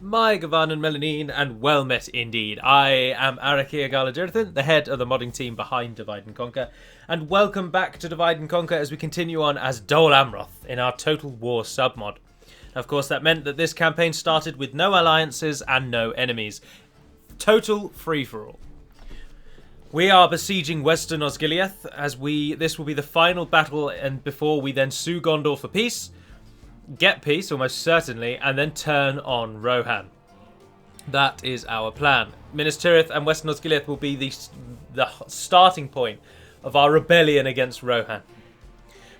My Gavan and Melanine, and well met indeed. I am Arakia Galadirthan, the head of the modding team behind Divide and Conquer, and welcome back to Divide and Conquer as we continue on as Dol Amroth in our Total War submod. Of course, that meant that this campaign started with no alliances and no enemies. Total free-for-all. We are besieging Western Osgiliath as this will be the final battle, and before we then sue Gondor for peace, get peace almost certainly, and then turn on Rohan. That is our plan. Minas Tirith and Western Osgiliath will be the starting point of our rebellion against Rohan.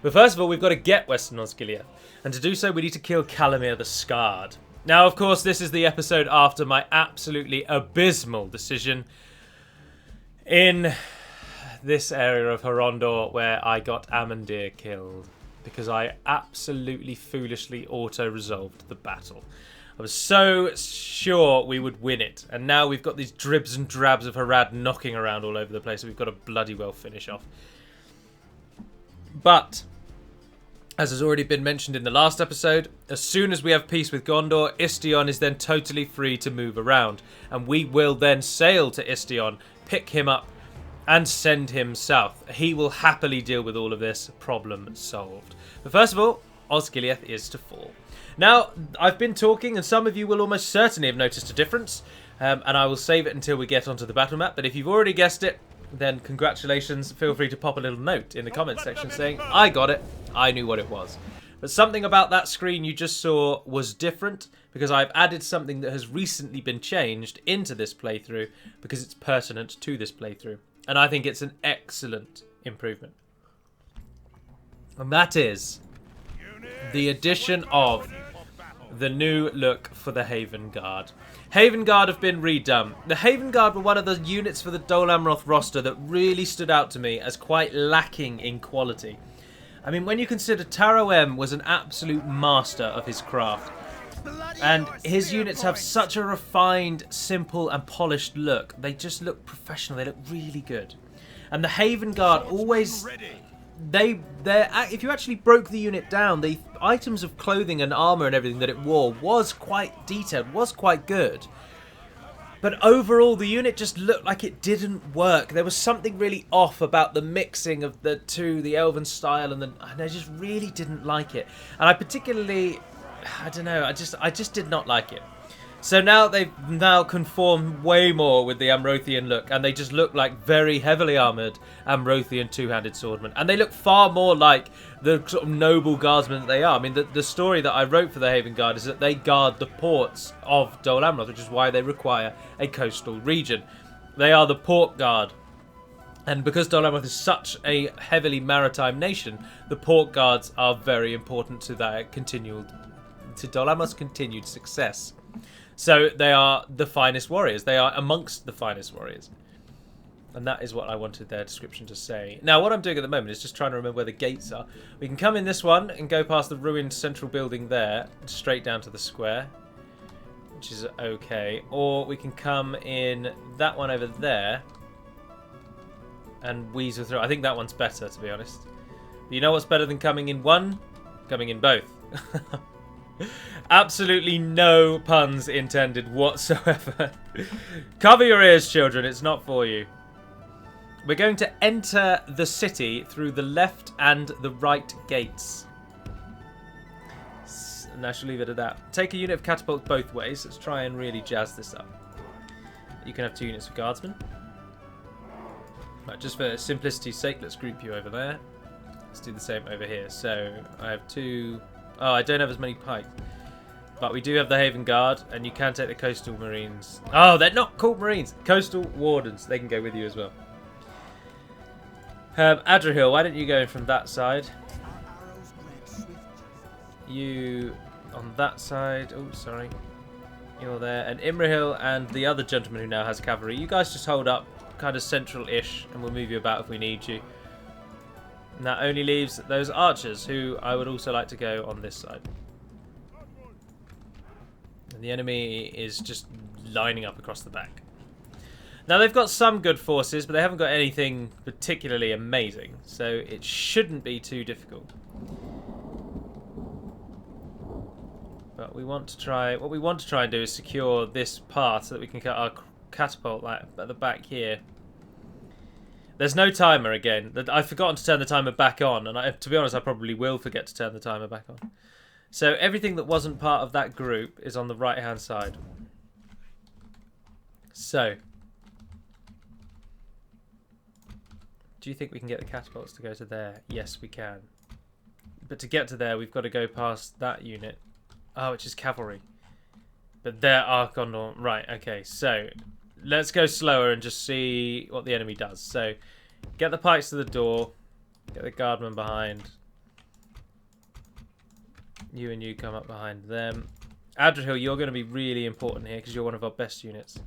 But first of all, we've got to get Western Osgiliath, and to do so we need to kill Calamir the Scarred. Now, of course, this is the episode after my absolutely abysmal decision in this area of Horondor where I got Amandir killed, because I absolutely foolishly auto-resolved the battle. I was so sure we would win it, and now we've got these dribs and drabs of Harad knocking around all over the place, so we've got to bloody well finish off. But, as has already been mentioned in the last episode, as soon as we have peace with Gondor, Istion is then totally free to move around, and we will then sail to Istion, pick him up, and send him south. He will happily deal with all of this. Problem solved. But first of all, Osgiliath is to fall. Now, I've been talking, and some of you will almost certainly have noticed a difference, and I will save it until we get onto the battle map. But if you've already guessed it, then congratulations. Feel free to pop a little note in the comment section saying, I got it, I knew what it was. But something about that screen you just saw was different, because I've added something that has recently been changed into this playthrough, because it's pertinent to this playthrough. And I think it's an excellent improvement. And that is the addition of the new look for the Haven Guard. Haven Guard have been redone. The Haven Guard were one of the units for the Dol Amroth roster that really stood out to me as quite lacking in quality. I mean, when you consider Taro M was an absolute master of his craft, and his units have such a refined, simple and polished look. They just look professional. They look really good. And the Haven Guard always... if you actually broke the unit down, the items of clothing and armour and everything that it wore was quite detailed, was quite good. But overall, the unit just looked like it didn't work. There was something really off about the mixing of the two, the Elven style, and I just really didn't like it. And I particularly... I don't know, I just did not like it. So now they've conformed way more with the Amrothian look, and they just look like very heavily armoured Amrothian two-handed swordmen. And they look far more like the sort of noble guardsmen that they are. I mean, the story that I wrote for the Haven Guard is that they guard the ports of Dol Amroth, which is why they require a coastal region. They are the port guard. And because Dol Amroth is such a heavily maritime nation, the port guards are very important to that to Dol Amroth's continued success. So they are the finest warriors. They are amongst the finest warriors. And that is what I wanted their description to say. Now, what I'm doing at the moment is just trying to remember where the gates are. We can come in this one and go past the ruined central building there, straight down to the square, which is okay. Or we can come in that one over there and weasel through. I think that one's better, to be honest. But you know what's better than coming in one? Coming in both. Absolutely no puns intended whatsoever. Cover your ears, children, it's not for you. We're going to enter the city through the left and the right gates. And I shall leave it at that. Take a unit of catapult both ways. Let's try and really jazz this up. You can have 2 units of guardsmen. Right, just for simplicity's sake, let's group you over there. Let's do the same over here. So I have 2... Oh, I don't have as many pikes. But we do have the Haven Guard, and you can take the Coastal Marines. Oh, they're not called Marines. Coastal Wardens. They can go with you as well. Adrahil, why don't you go in from that side? You on that side. Oh, sorry. You're there. And Imrahil and the other gentleman who now has cavalry. You guys just hold up kind of central-ish, and we'll move you about if we need you. And that only leaves those archers, who I would also like to go on this side. And the enemy is just lining up across the back. Now, they've got some good forces, but they haven't got anything particularly amazing. So it shouldn't be too difficult. But we want to try and do is secure this path so that we can cut our catapult at the back here. There's no timer again. I've forgotten to turn the timer back on, and to be honest, I probably will forget to turn the timer back on. So everything that wasn't part of that group is on the right-hand side. So, do you think we can get the catapults to go to there? Yes, we can. But to get to there, we've got to go past that unit. Oh, which is cavalry. But there are Gondor. Right, okay. So, let's go slower and just see what the enemy does. So, get the pikes to the door. Get the guardmen behind. You and you come up behind them. Adrian, you're going to be really important here because you're one of our best units.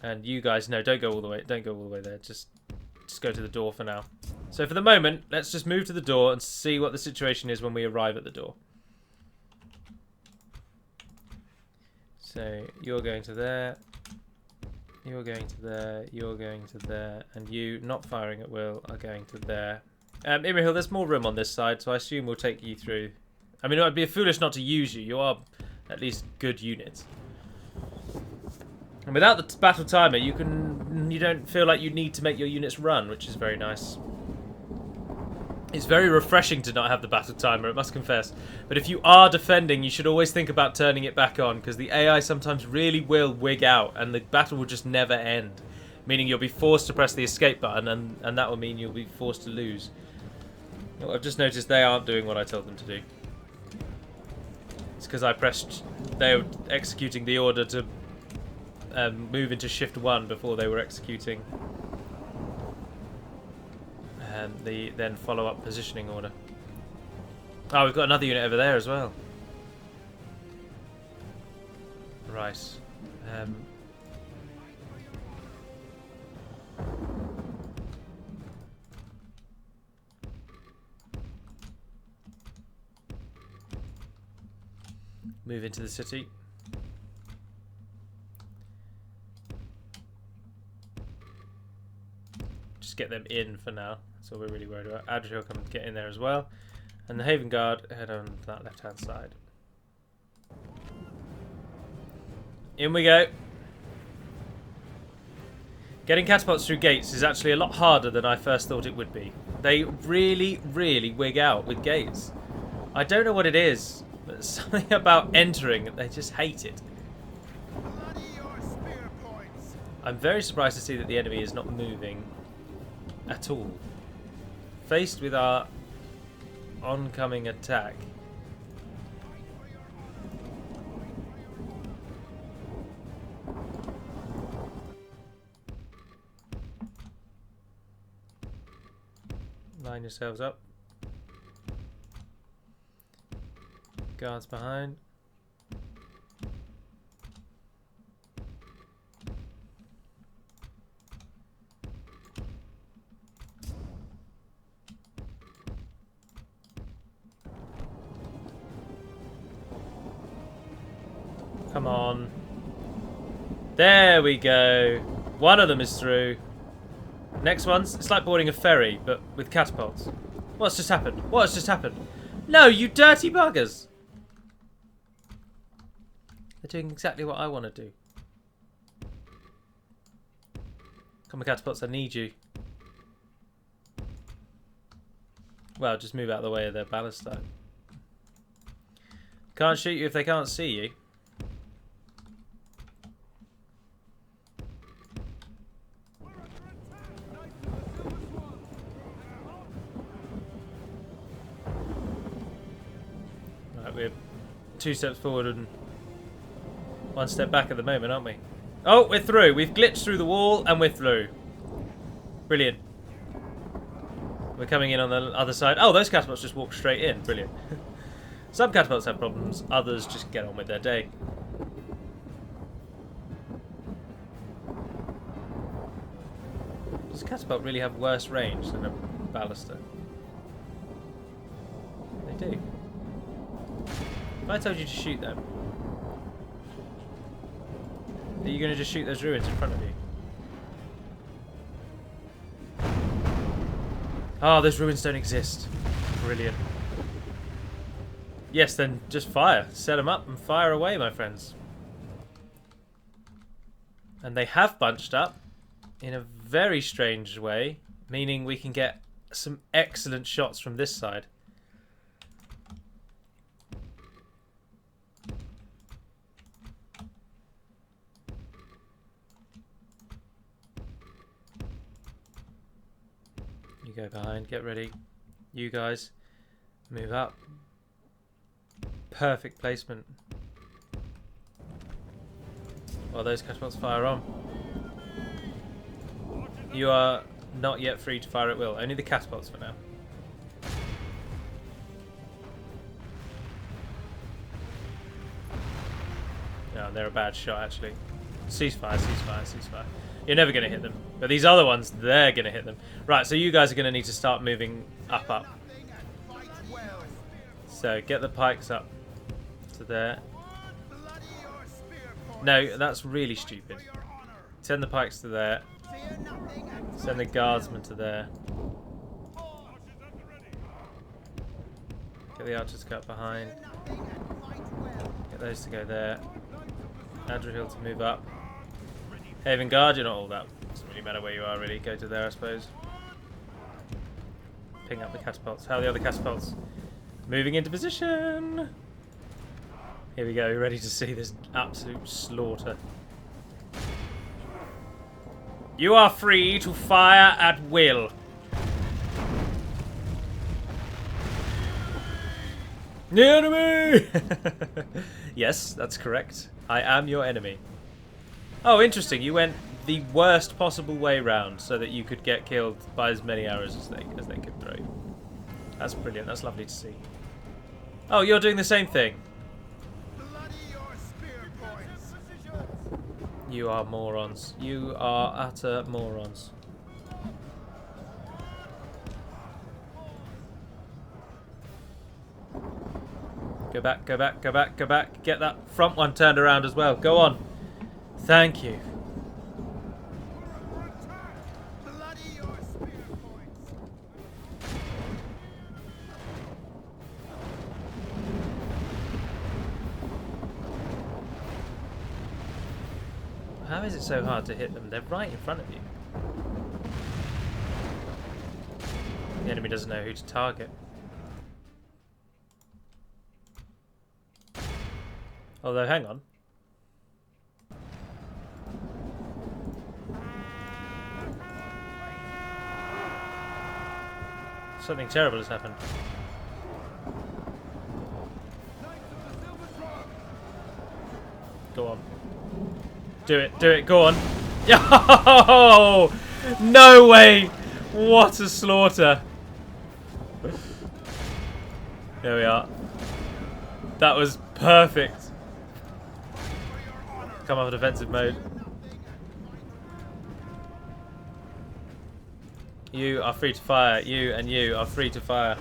And you guys, no, don't go all the way. Don't go all the way there. Just go to the door for now. So for the moment, let's just move to the door and see what the situation is when we arrive at the door. So you're going to there. You're going to there. You're going to there. And you, not firing at will, are going to there. Imrahil, there's more room on this side, so I assume we'll take you through. I mean, it would be foolish not to use you. You are at least good units. And without the battle timer, you don't feel like you need to make your units run, which is very nice. It's very refreshing to not have the battle timer, I must confess. But if you are defending, you should always think about turning it back on, because the AI sometimes really will wig out, and the battle will just never end. Meaning you'll be forced to press the escape button, and that will mean you'll be forced to lose. Well, I've just noticed they aren't doing what I told them to do. It's because they were executing the order to move into shift 1 before they were executing the then follow-up positioning order. Oh, we've got another unit over there as well. Right. Move into the city. Just get them in for now. That's all we're really worried about. Adrian will come and get in there as well. And the Haven Guard head on that left-hand side. In we go. Getting catapults through gates is actually a lot harder than I first thought it would be. They really, really wig out with gates. I don't know what it is, but there's something about entering that they just hate it. I'm very surprised to see that the enemy is not moving at all. Faced with our oncoming attack. Line yourselves up. Guards behind. Come on. There we go. One of them is through. Next one's, it's like boarding a ferry, but with catapults. What's just happened? What has just happened? No, you dirty buggers! They're doing exactly what I want to do. Come on, catapults, I need you. Well, just move out of the way of their ballista. Can't shoot you if they can't see you. We're 2 steps forward and 1 step back at the moment, aren't we? Oh, we're through. We've glitched through the wall and we're through. Brilliant. We're coming in on the other side. Oh, those catapults just walk straight in. Brilliant. Some catapults have problems. Others just get on with their day. Does a catapult really have worse range than a ballista? They do. If I told you to shoot them, are you going to just shoot those ruins in front of you? Oh, those ruins don't exist. Brilliant. Yes, then just fire. Set them up and fire away, my friends. And they have bunched up in a very strange way, meaning we can get some excellent shots from this side. You go behind, get ready. You guys, move up. Perfect placement. While those catapults fire on. You are not yet free to fire at will. Only the catapults for now. No, they're a bad shot actually. Ceasefire, ceasefire, ceasefire. You're never going to hit them. But these other ones, they're going to hit them. Right, so you guys are going to need to start moving up. So get the pikes up to there. No, that's really stupid. Send the pikes to there. Send the guardsmen to there. Get the archers cut behind. Get those to go there. Adrian to move up. Haven Guard, you're not all that. Doesn't really matter where you are, really. Go to there, I suppose. Ping up the catapults. How are the other catapults? Moving into position. Here we go, ready to see this absolute slaughter. You are free to fire at will. The enemy! Yes, that's correct. I am your enemy. Oh, interesting. You went the worst possible way round so that you could get killed by as many arrows as they could throw. That's brilliant. That's lovely to see. Oh, you're doing the same thing. You are morons. You are utter morons. Go back, go back, go back, go back. Get that front one turned around as well. Go on. Thank you. How is it so hard to hit them? They're right in front of you. The enemy doesn't know who to target. Although, hang on. Something terrible has happened. Go on. Do it, go on. Yo! No way! What a slaughter. There we are. That was perfect. Come off defensive mode. You are free to fire. You and you are free to fire.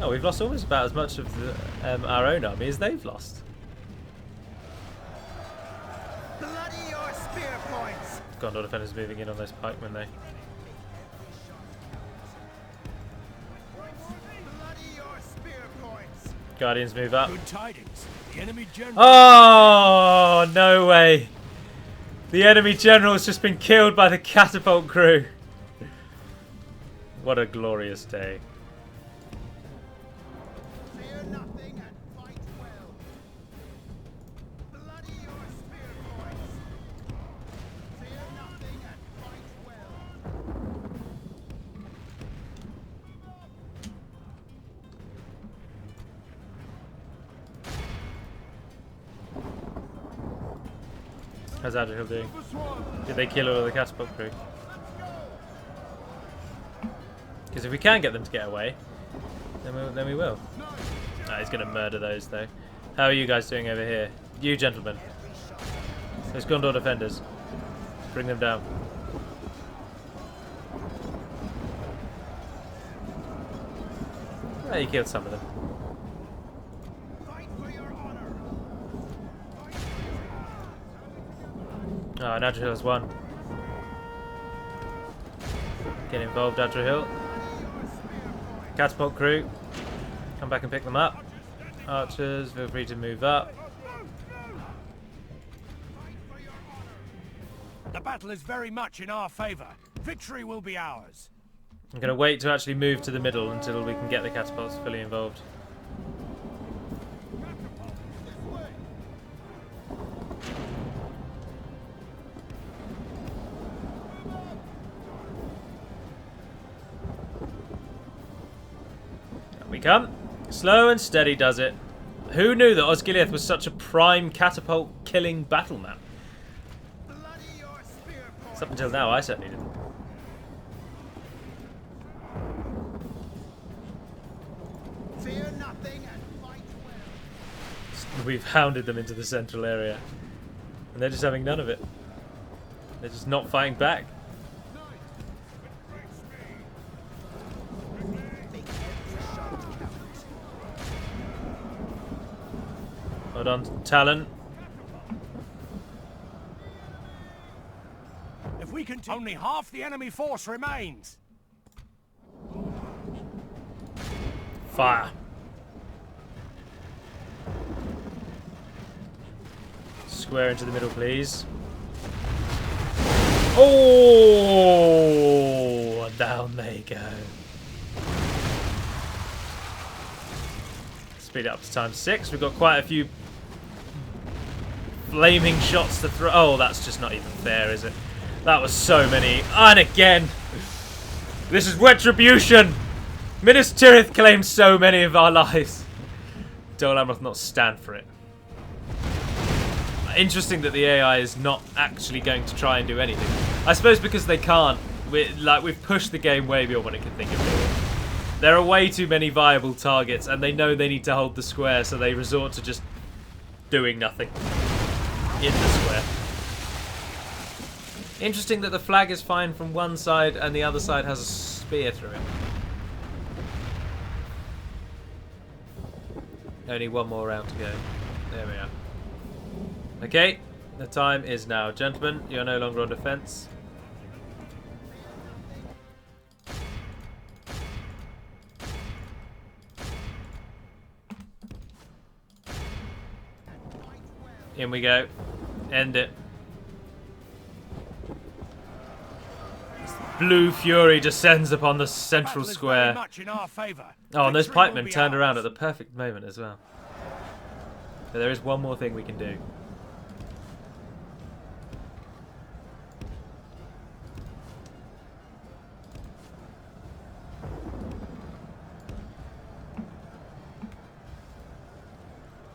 Oh, we've lost almost about as much of the, our own army as they've lost. Bloody your spear points. Gondor defenders moving in on those pikemen, though. Bloody your spear points. Guardians move up. Good tidings. The enemy general. Oh, no way. The enemy general has just been killed by the catapult crew. What a glorious day. Fear nothing and fight well. Bloody your spear points. Fear nothing and fight well. How's Adrian doing? Did they kill all of the catapult crew? Because if we can get them to get away, then we will. Ah, he's going to murder those, though. How are you guys doing over here? You gentlemen. Those Gondor defenders. Bring them down. Ah, you killed some of them. Fight for your honor. Oh, and Adriel's won. Get involved, Adriel. Catapult crew, come back and pick them up. Archers, feel free to move up. The battle is very much in our favor. Victory will be ours. I'm going to wait to actually move to the middle until we can get the catapults fully involved. Up we come. Slow and steady does it. Who knew that Osgiliath was such a prime catapult-killing battle map? Bloody your spear points. Up until now, I certainly didn't. Fear nothing and fight well. We've hounded them into the central area. And they're just having none of it. They're just not fighting back. Big heads are sharp cavalry. Hold on, Talon. If we can, only half the enemy force remains. Fire. Square into the middle, please. Oh, down they go. Speed it up to ×6. We've got quite a few flaming shots to throw. Oh, that's just not even fair, is it? That was so many. And again. This is retribution. Minas Tirith claimed so many of our lives. Dol Amroth not stand for it. Interesting that the AI is not actually going to try and do anything. I suppose because they can't. We've pushed the game way beyond what it can think of doing. There are way too many viable targets, and they know they need to hold the square, so they resort to just doing nothing in the square. Interesting that the flag is fine from one side, and the other side has a spear through it. Only one more round to go. There we are. Okay, the time is now. Gentlemen, you're no longer on defense. In we go. End it. Blue fury descends upon the central Battle is very square. much in our favor. Oh, and those Victory will pikemen be turned around ours. at the perfect moment as well. But there is one more thing we can do.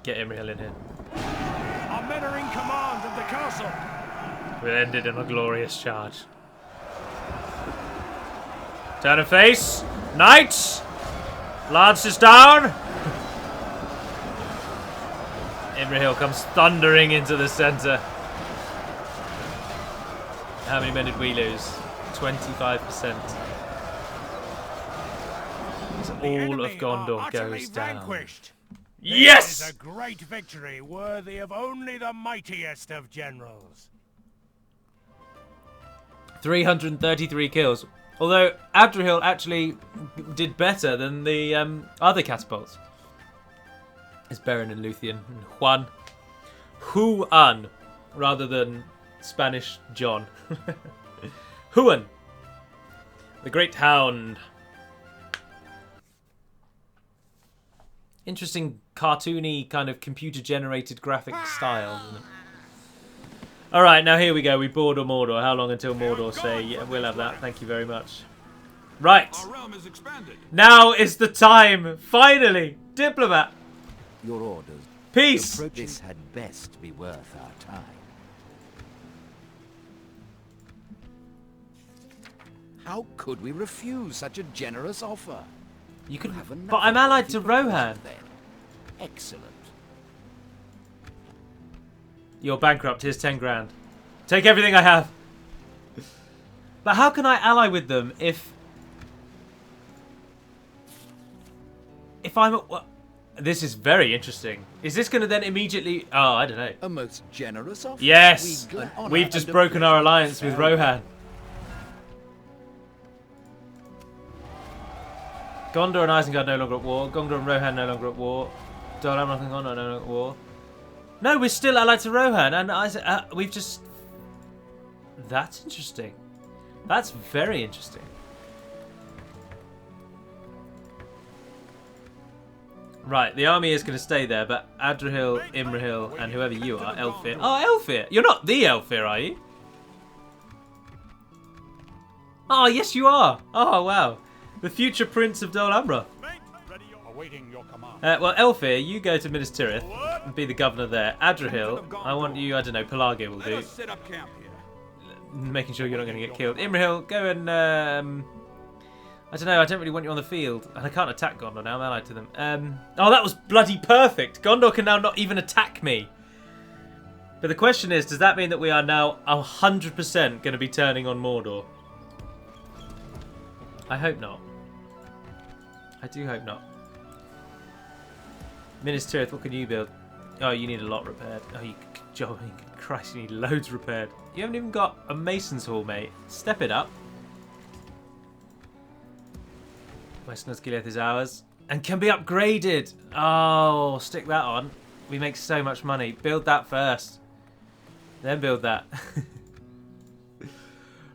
Get Imrihil in here. Our men are in command of the castle. We'll end it in a glorious charge. Turn and face. Knights! Lances down! Imrihil comes thundering into the centre. How many men did we lose? 25%. So The all enemy of Gondor are utterly goes down. vanquished. Yes! This is a great victory, worthy of only the mightiest of generals. 333 kills. Although Adriel actually did better than the other catapults. It's Beren and Luthien and Juan. Juan, rather than Spanish John. Juan, the Great Hound. Interesting cartoony kind of computer-generated graphic style, isn't it? Alright, now here we go. We board Mordor. How long until Mordor say, yeah, we'll have that. Thank you very much. Right. Our realm is expanded. Now is the time. Finally. Diplomat. Your orders. Peace. This had best be worth our time. How could we refuse such a generous offer? You could, Have enough but I'm of allied what to you propose Rohan. then. Excellent. You're bankrupt. Here's 10 grand. Take everything I have. But how can I ally with them if I'm at... This is very interesting. Is this going to then immediately... Oh, I don't know. A most generous offer. Yes! An honor We've just and a broken our pleasure. alliance with Farewell. Rohan. Gondor and Isengard no longer at war. Gondor and Rohan no longer at war. Dol Amroth and Gondor no longer at war. No, we're still allied to Rohan, and we've just... That's interesting. That's very interesting. Right, the army is going to stay there, but Adrahil, Imrahil, and whoever you are, Elfir. Oh, Elfir! You're not the Elfir, are you? Oh, yes you are! Oh, wow. The future Prince of Dol Amroth. Awaiting your command. Well, Elfir, you go to Minas Tirith and be the governor there. Adrahil, I want you, I don't know, Pelargir will do. Set up camp here. Making sure you're not going to get killed. Imrahil, go and, I don't know, I don't really want you on the field. And I can't attack Gondor now, I'm allied to them. Oh, that was bloody perfect! Gondor can now not even attack me. But the question is, does that mean that we are now 100% going to be turning on Mordor? I hope not. I do hope not. Minas Tirith, what can you build? Oh, you need a lot repaired. Oh, Christ, you need loads repaired. You haven't even got a Mason's Hall, mate. Step it up. West Osgiliath is ours. And can be upgraded. Oh, stick that on. We make so much money. Build that first. Then build that.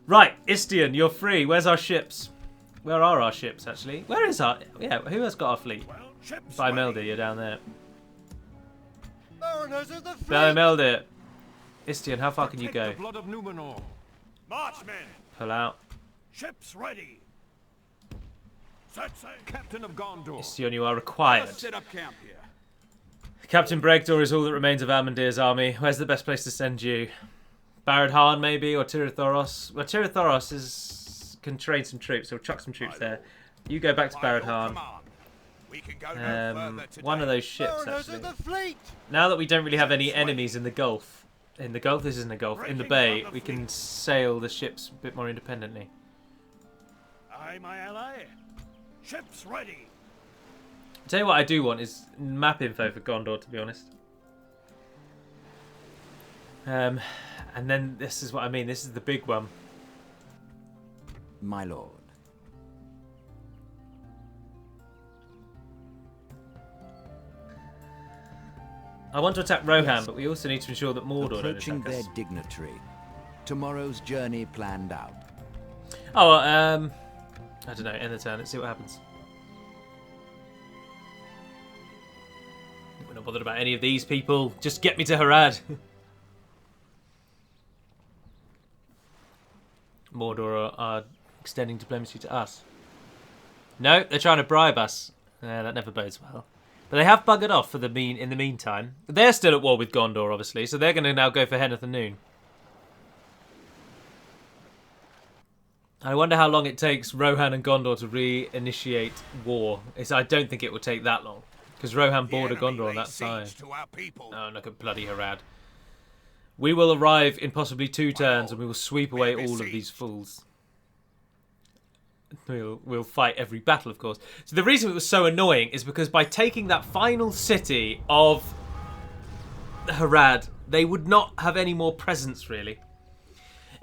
Right, Istion, you're free. Where's our ships? Where are our ships, actually? Where is our... Yeah, who has got our fleet? By Meldir, you're down there. Mariners of the fleet! By Meldir. Istion, how far can you go? The blood of Númenor. Marchmen, Pull out. ships ready. Set sail. Captain of Gondor. Istion, you are required. Set up camp here. Captain Bregdor is all that remains of Amandir's army. Where's the best place to send you? Barad Harn, maybe, or Tirithoros? Well, Tirithoros can train some troops, so we'll chuck some troops there. You go back to Barad Harn. We can go no further today. One of those ships, Mariners actually. of the fleet! Now that we don't really have any enemies in the Gulf. In the Gulf? This isn't a Gulf. In the Bay, we can sail the ships a bit more independently. Aye, my ally. Ships ready. Tell you what I do want is map info for Gondor, to be honest. And then this is what I mean. This is the big one. My lord. I want to attack Rohan, but we also need to ensure that Mordor don't Approaching attack their us. dignitary. Tomorrow's journey planned out. Oh, I don't know. End the turn. Let's see what happens. We're not bothered about any of these people. Just get me to Harad. Mordor are extending diplomacy to us. No, they're trying to bribe us. That never bodes well. But they have buggered off for the in the meantime. They're still at war with Gondor, obviously, so they're going to now go for Henneth and Noon. I wonder how long it takes Rohan and Gondor to re-initiate war. I don't think it will take that long. Because Rohan border Gondor on that side. Oh, look at bloody Harad. We will arrive in possibly 2 turns and we will sweep away all of these fools. We'll fight every battle, of course. So the reason it was so annoying is because by taking that final city of Harad, they would not have any more presence, really.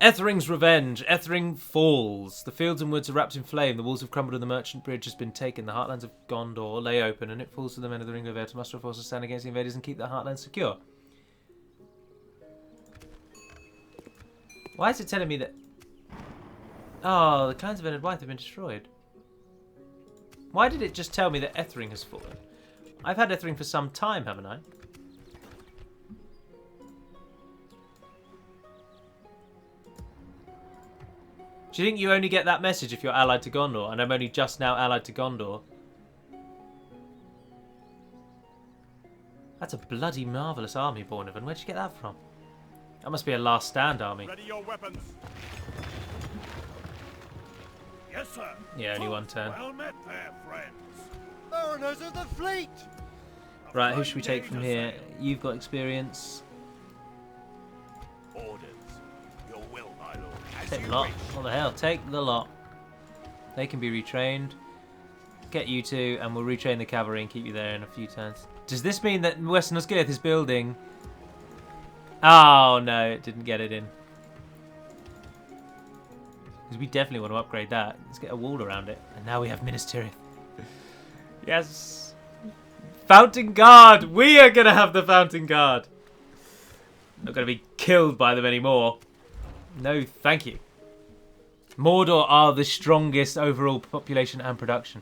Ethering's revenge. Ethering falls. The fields and woods are wrapped in flame. The walls have crumbled and the merchant bridge has been taken. The heartlands of Gondor lay open and it falls to the men of the Ring of Air to muster a force to stand against the invaders and keep the heartlands secure. Why is it telling me that... Oh, the clans of Enid Wythe have been destroyed. Why did it just tell me that Ethering has fallen? I've had Ethering for some time, haven't I? Do you think you only get that message if you're allied to Gondor? And I'm only just now allied to Gondor. That's a bloody marvellous army, Bornevan. Where'd you get that from? That must be a last stand army. Ready your weapons. Yes, sir. Yeah, only 1 turn. Well met there, friends. Mariners of the fleet! Right, who should we take from here? You've got experience. Orders. Your will, my lord. As Take the you lot. wish. What the hell? Take the lot. They can be retrained. Get you 2, and we'll retrain the cavalry and keep you there in a few turns. Does this mean that Western Osgiliath is building... Oh, no, it didn't get it in. Because we definitely want to upgrade that. Let's get a wall around it. And now we have Minas Tirith. Yes. Fountain Guard. We are going to have the Fountain Guard. Not going to be killed by them anymore. No, thank you. Mordor are the strongest overall population and production.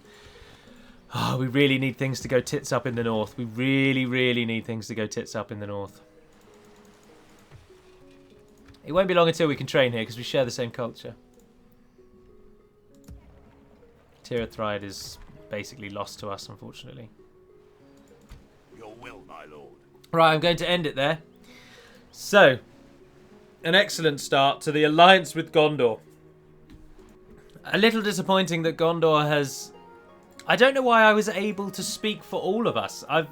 Oh, we really need things to go tits up in the north. We really, really need things to go tits up in the north. It won't be long until we can train here because we share the same culture. Tirithrid is basically lost to us, unfortunately. Your will, my lord. Right, I'm going to end it there. So, an excellent start to the alliance with Gondor. A little disappointing that Gondor has... I don't know why I was able to speak for all of us. I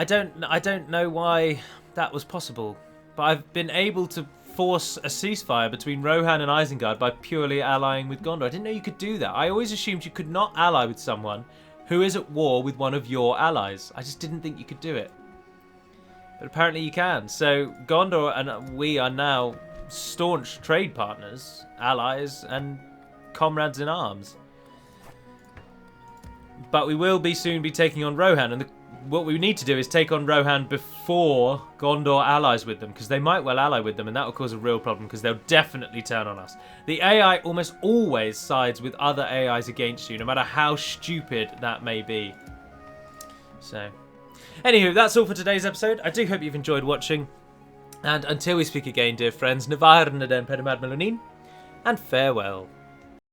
don't know why that was possible. But I've been able to force a ceasefire between Rohan and Isengard by purely allying with Gondor. I didn't know you could do that. I always assumed you could not ally with someone who is at war with one of your allies. I just didn't think you could do it. But apparently you can. So Gondor and we are now staunch trade partners, allies, and comrades in arms. But we will soon be taking on Rohan, and what we need to do is take on Rohan before Gondor allies with them, because they might well ally with them, and that will cause a real problem, because they'll definitely turn on us. The AI almost always sides with other AIs against you, no matter how stupid that may be. So, anywho, that's all for today's episode. I do hope you've enjoyed watching, and until we speak again, dear friends, Navarre den Pedimad Melonin, and farewell.